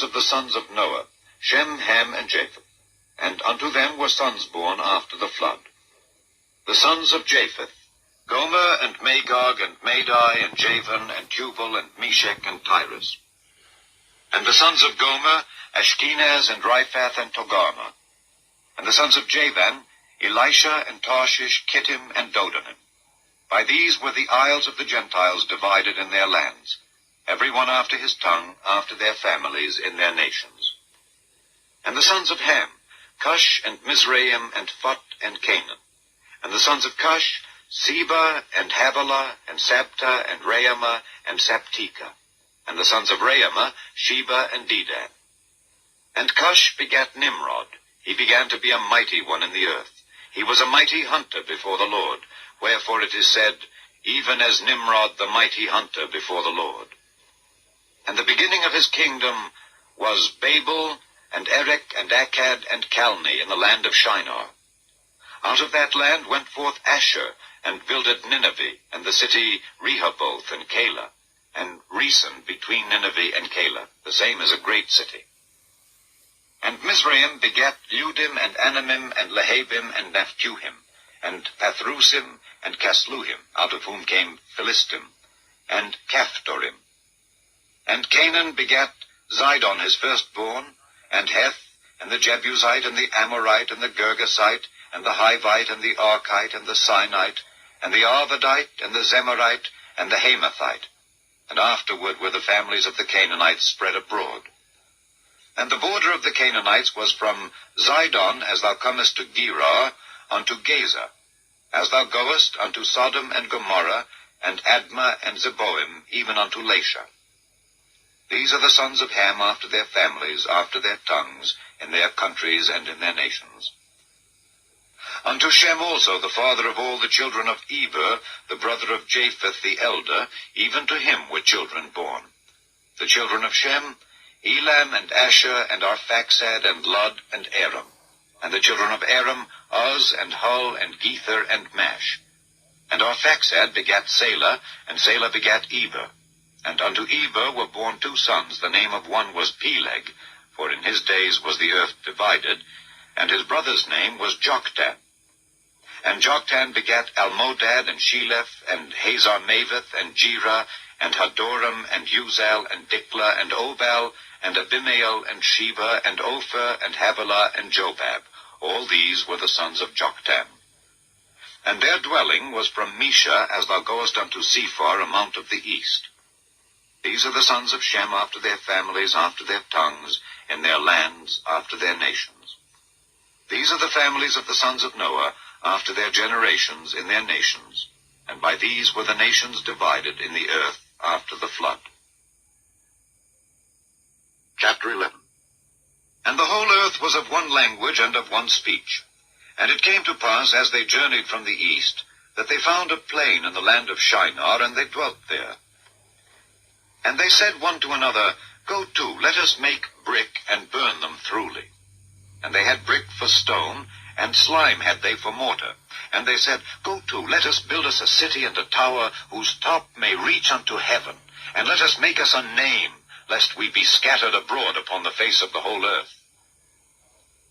Of the sons of Noah, Shem, Ham, and Japheth, and unto them were sons born after the flood. The sons of Japheth, Gomer, and Magog, and Madai, and Javan, and Tubal, and Meshech, and Tyrus. And the sons of Gomer, Ashkenaz, and Riphath, and Togarmah. And the sons of Javan, Elisha, and Tarshish, Kittim, and Dodanim. By these were the isles of the Gentiles divided in their lands, every one after his tongue, after their families, in their nations. And the sons of Ham, Cush, and Mizraim, and Phut, and Canaan. And the sons of Cush, Seba, and Havilah, and Sabta, and Raamah, and Saptika. And the sons of Raamah, Sheba, and Dedan. And Cush begat Nimrod. He began to be a mighty one in the earth. He was a mighty hunter before the Lord. Wherefore it is said, even as Nimrod the mighty hunter before the Lord. And the beginning of his kingdom was Babel, and Erech, and Akkad, and Calne in the land of Shinar. Out of that land went forth Asher, and builded Nineveh, and the city Rehoboth, and Calah, and Resen between Nineveh and Calah, the same as a great city. And Mizraim begat Ludim, and Anamim, and Lehabim, and Naphtuhim, and Pathrusim, and Casluhim, out of whom came Philistim, and Caphtorim. And Canaan begat Zidon his firstborn, and Heth, and the Jebusite, and the Amorite, and the Girgasite, and the Hivite, and the Archite, and the Sinite, and the Arvadite, and the Zemarite, and the Hamathite. And afterward were the families of the Canaanites spread abroad. And the border of the Canaanites was from Zidon, as thou comest to Gerar, unto Gaza, as thou goest unto Sodom and Gomorrah, and Admah and Zeboim, even unto Lasha. These are the sons of Ham after their families, after their tongues, in their countries and in their nations. Unto Shem also, the father of all the children of Eber, the brother of Japheth the elder, even to him were children born. The children of Shem, Elam, and Asher, and Arphaxad, and Lud, and Aram. And the children of Aram, Uz, and Hul, and Gether, and Mash. And Arphaxad begat Salah, and Salah begat Eber. And unto Eber were born two sons. The name of one was Peleg, for in his days was the earth divided, and his brother's name was Joktan. And Joktan begat Almodad, and Sheleph, and Hazarmaveth, and Jerah, and Hadoram, and Uzal, and Diklah, and Obal, and Abimael, and Sheba, and Ophir, and Havilah, and Jobab. All these were the sons of Joktan. And their dwelling was from Mesha, as thou goest unto Sephar, a mount of the east. These are the sons of Shem after their families, after their tongues, in their lands, after their nations. These are the families of the sons of Noah, after their generations, in their nations. And by these were the nations divided in the earth after the flood. Chapter 11. And the whole earth was of one language and of one speech. And it came to pass, as they journeyed from the east, that they found a plain in the land of Shinar, and they dwelt there. And they said one to another, Go to, let us make brick, and burn them throughly. And they had brick for stone, and slime had they for mortar. And they said, Go to, let us build us a city and a tower, whose top may reach unto heaven. And let us make us a name, lest we be scattered abroad upon the face of the whole earth.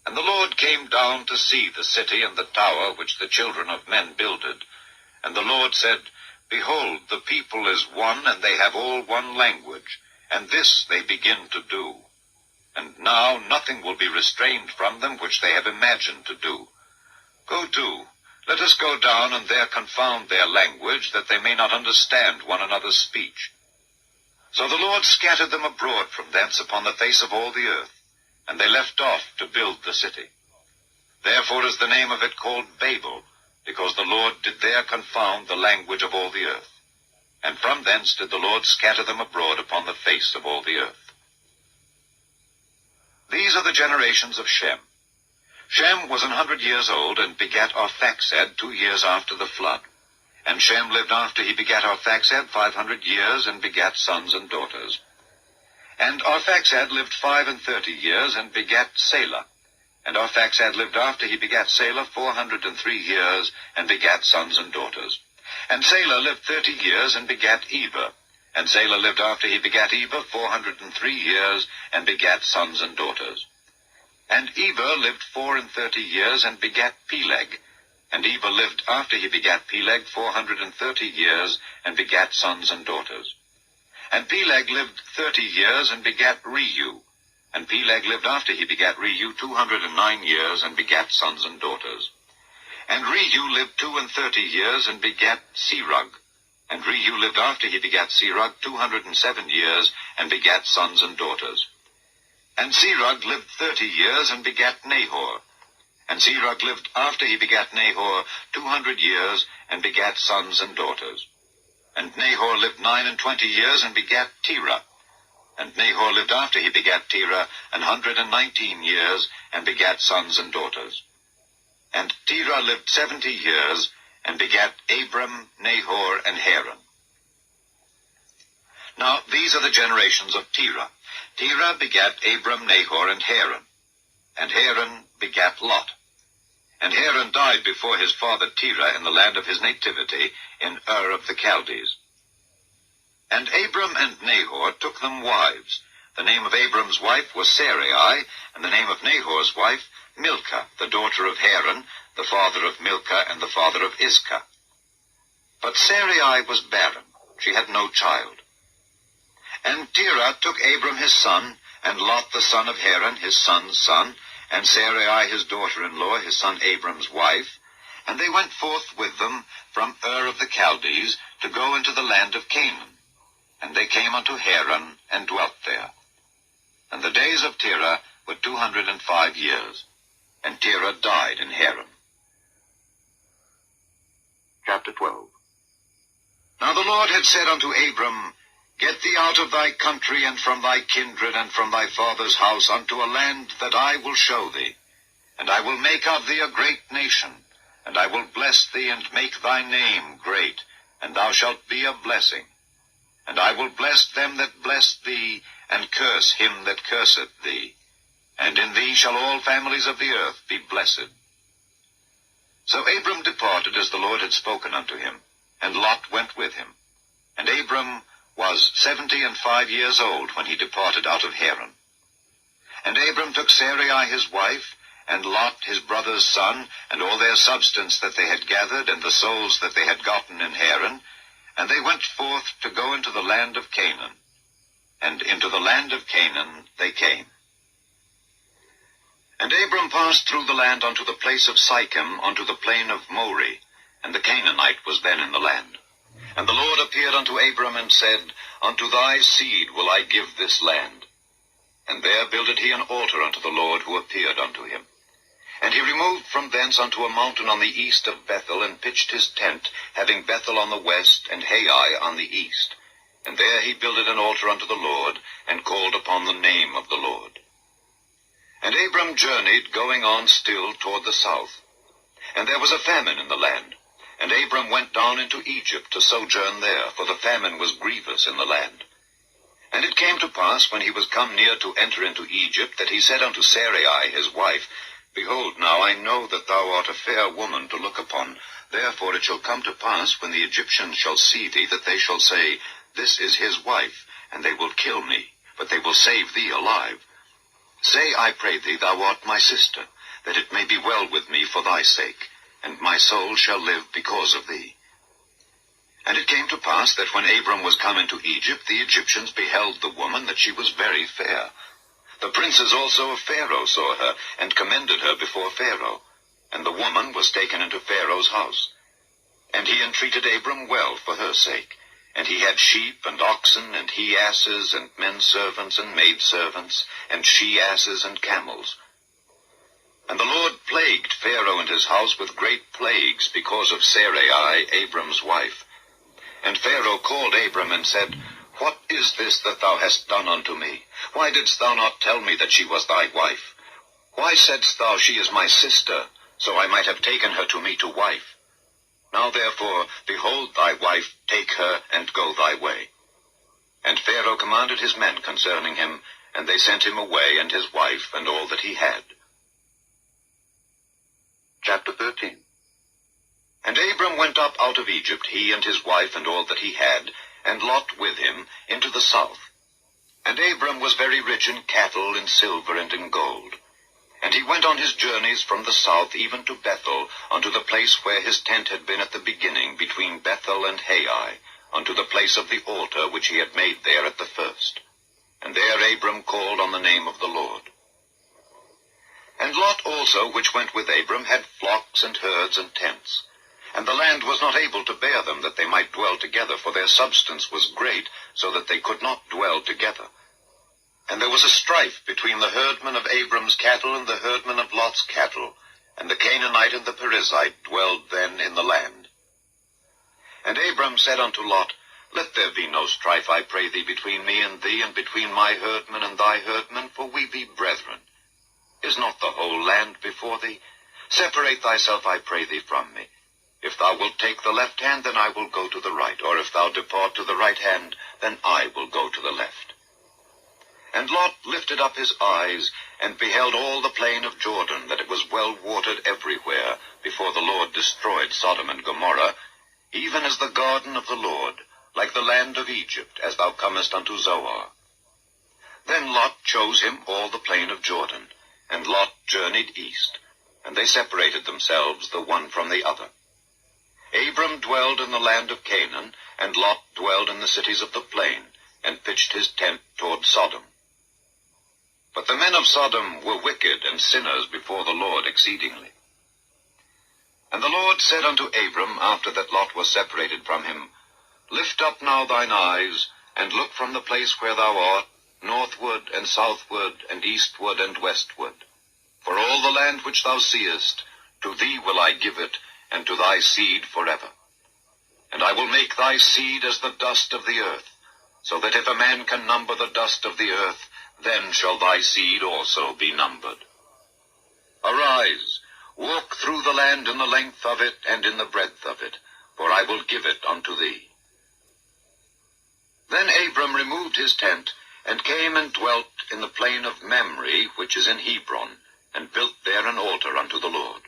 And the Lord came down to see the city and the tower which the children of men builded. And the Lord said, Behold, the people is one, and they have all one language, and this they begin to do. And now nothing will be restrained from them which they have imagined to do. Go to, let us go down, and there confound their language, that they may not understand one another's speech. So the Lord scattered them abroad from thence upon the face of all the earth, and they left off to build the city. Therefore is the name of it called Babel, because the Lord did there confound the language of all the earth. And from thence did the Lord scatter them abroad upon the face of all the earth. These are the generations of Shem. Shem was 100 years old, and begat Arphaxad 2 years after the flood. And Shem lived after he begat Arphaxad 500 years, and begat sons and daughters. And Arphaxad lived 35 years, and begat Selah. And Arphaxad lived after he begat Selah 403 years, and begat sons and daughters. And Selah lived 30 years, and begat Eber. And Selah lived after he begat Eber 403 years, and begat sons and daughters. And Eber lived 34 years, and begat Peleg. And Eber lived after he begat Peleg 430 years, and begat sons and daughters. And Peleg lived 30 years, and begat Reu. And Peleg lived after he begat Reu 209 years, and begat sons and daughters. And Reu lived 32 years, and begat Serug. And Reu lived after he begat Serug 207 years, and begat sons and daughters. And Serug lived 30 years, and begat Nahor. And Serug lived after he begat Nahor 200 years, and begat sons and daughters. And Nahor lived 29 years, and begat Terah. And Nahor lived after he begat Terah 119 years, and begat sons and daughters. And Terah lived 70 years, and begat Abram, Nahor, and Haran. Now these are the generations of Terah. Terah begat Abram, Nahor, and Haran. And Haran begat Lot. And Haran died before his father Terah in the land of his nativity, in Ur of the Chaldees. And Abram and Nahor took them wives. The name of Abram's wife was Sarai, and the name of Nahor's wife Milcah, the daughter of Haran, the father of Milcah, and the father of Iscah. But Sarai was barren. She had no child. And Terah took Abram his son, and Lot the son of Haran, his son's son, and Sarai his daughter-in-law, his son Abram's wife, and they went forth with them from Ur of the Chaldees to go into the land of Canaan. And they came unto Haran, and dwelt there. And the days of Terah were 205 years, and Terah died in Haran. Chapter 12. Now the Lord had said unto Abram, Get thee out of thy country, and from thy kindred, and from thy father's house, unto a land that I will show thee. And I will make of thee a great nation, and I will bless thee, and make thy name great, and thou shalt be a blessing. And I will bless them that bless thee, and curse him that curseth thee. And in thee shall all families of the earth be blessed. So Abram departed as the Lord had spoken unto him, and Lot went with him. And Abram was 75 years old when he departed out of Haran. And Abram took Sarai his wife, and Lot his brother's son, and all their substance that they had gathered, and the souls that they had gotten in Haran, and they went forth to go into the land of Canaan. And into the land of Canaan they came. And Abram passed through the land unto the place of Sichem, unto the plain of Moreh, and the Canaanite was then in the land. And the Lord appeared unto Abram, and said, Unto thy seed will I give this land. And there builded he an altar unto the Lord who appeared unto him. And he removed from thence unto a mountain on the east of Bethel, and pitched his tent, having Bethel on the west, and Hai on the east. And there he builded an altar unto the Lord, and called upon the name of the Lord. And Abram journeyed, going on still toward the south. And there was a famine in the land. And Abram went down into Egypt to sojourn there, for the famine was grievous in the land. And it came to pass, when he was come near to enter into Egypt, that he said unto Sarai his wife, Behold, now I know that thou art a fair woman to look upon. Therefore it shall come to pass, when the Egyptians shall see thee, that they shall say, This is his wife, and they will kill me, but they will save thee alive. Say, I pray thee, thou art my sister, that it may be well with me for thy sake, and my soul shall live because of thee. And it came to pass that when Abram was come into Egypt, the Egyptians beheld the woman, that she was very fair. The princes also of Pharaoh saw her, and commended her before Pharaoh. And the woman was taken into Pharaoh's house. And he entreated Abram well for her sake. And he had sheep and oxen, and he-asses, and men-servants, and maid-servants, and she-asses, and camels. And the Lord plagued Pharaoh and his house with great plagues, because of Sarai, Abram's wife. And Pharaoh called Abram, and said, What is this that thou hast done unto me? Why didst thou not tell me that she was thy wife? Why saidst thou, she is my sister, so I might have taken her to me to wife? Now therefore, behold thy wife, take her, and go thy way. And Pharaoh commanded his men concerning him, and they sent him away, and his wife, and all that he had. Chapter 13. And Abram went up out of Egypt, he and his wife, and all that he had, and Lot with him, into the south. And Abram was very rich in cattle, in silver, and in gold. And he went on his journeys from the south even to Bethel, unto the place where his tent had been at the beginning, between Bethel and Hai, unto the place of the altar which he had made there at the first. And there Abram called on the name of the Lord. And Lot also, which went with Abram, had flocks and herds and tents. And the land was not able to bear them, that they might dwell together, for their substance was great, so that they could not dwell together. And there was a strife between the herdmen of Abram's cattle and the herdmen of Lot's cattle, and the Canaanite and the Perizzite dwelled then in the land. And Abram said unto Lot, Let there be no strife, I pray thee, between me and thee, and between my herdmen and thy herdmen, for we be brethren. Is not the whole land before thee? Separate thyself, I pray thee, from me. If thou wilt take the left hand, then I will go to the right, or if thou depart to the right hand, then I will go to the left. And Lot lifted up his eyes, and beheld all the plain of Jordan, that it was well watered everywhere, before the Lord destroyed Sodom and Gomorrah, even as the garden of the Lord, like the land of Egypt, as thou comest unto Zoar. Then Lot chose him all the plain of Jordan, and Lot journeyed east, and they separated themselves the one from the other. Abram dwelled in the land of Canaan, and Lot dwelled in the cities of the plain, and pitched his tent toward Sodom. But the men of Sodom were wicked and sinners before the Lord exceedingly. And the Lord said unto Abram, after that Lot was separated from him, Lift up now thine eyes, and look from the place where thou art, northward and southward and eastward and westward. For all the land which thou seest, to thee will I give it, and to thy seed forever. And I will make thy seed as the dust of the earth, so that if a man can number the dust of the earth, then shall thy seed also be numbered. Arise, walk through the land in the length of it and in the breadth of it, for I will give it unto thee. Then Abram removed his tent, and came and dwelt in the plain of Mamre, which is in Hebron, and built there an altar unto the Lord.